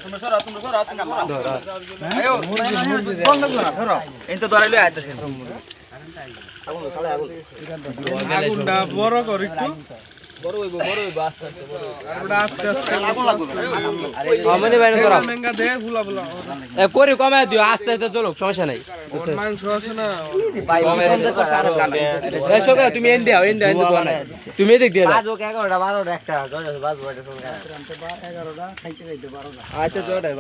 তোমরা সরা আয়ো বন্ধ করো ধরো এই তো ধরাইলো আইতাছেন আগুনটা বড় কর একটু বড় হইব আস্তে আস্তে আগুন লাগবে মানে বাইরে ধরো মেঙ্গা দে ফুলা ফুলা এ করি কমে দিও আস্তে আস্তে চলো সমস্যা নাই ওর মাংস আছে না ভাই বন্ধ করো এ সব তুমি এন দাও কোন নাই তুমি এদিক দিয়ে দাও বাজো 11টা 12টা একটা বাজো এটা সঙ্গে 11টা খাইতে খাইতে 12টা আচ্ছা জয়টাই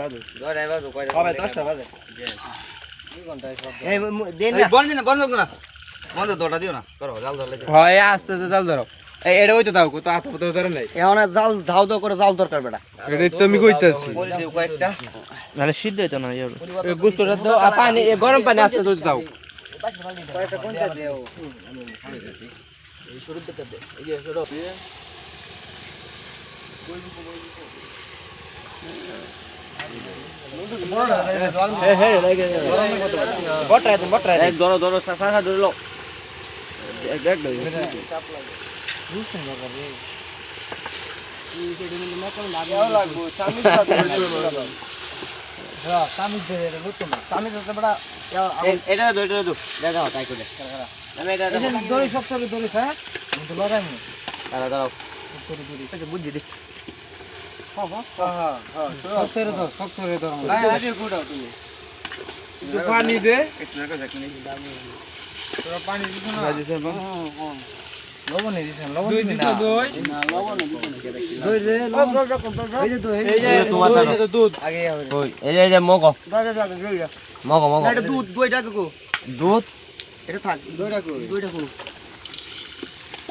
বাজু কয়টা কবে 10টা বাজে এই দেন না বন্ধ না বন্ধ দড়া দিও না করো জাল ধরলে হয় আস্তে আস্তে জাল ধরো এই এটা হইতে দাও তো আতো তো ধরে নাই এখন জাল ধাও দাও করে জাল দরকার বেটা এটা তো আমি কইতাছি বলে দিও কয়েকটা মানে সিদ্ধ হইতো না ইয়া গুস্তটা দাও আর পানি গরম পানি আস্তে আস্তে দাও কয়েকটা কোনটা দেও এই শুরু দিতে দে এই যে শুরু বটরা এক ধরো সাফা ধরে লো এক এটা দাও তাই করে আমি এটা দড়ি সব দড়ি হ্যাঁ তো লাগাইমু দাঁড়াও দাঁড়াও এটা বুঝি দি পানি দে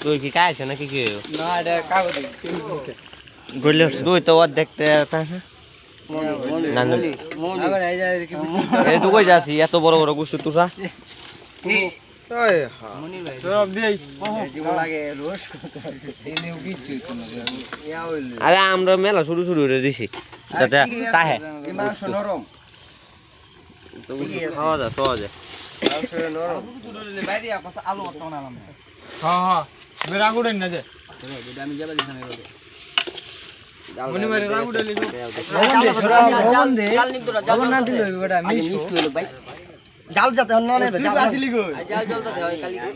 তুই কি খাইছ নাকি কি না এটা কাগজ গইলে দুই তো দেখতে এই তো কই যাচ্ছি এত বড় বড় গুছু তুষা আরে আমরা মেলা শুরু করে দিছি যাতে কাহে খাওয়া যায় খাওয়া যায় জাল যাতে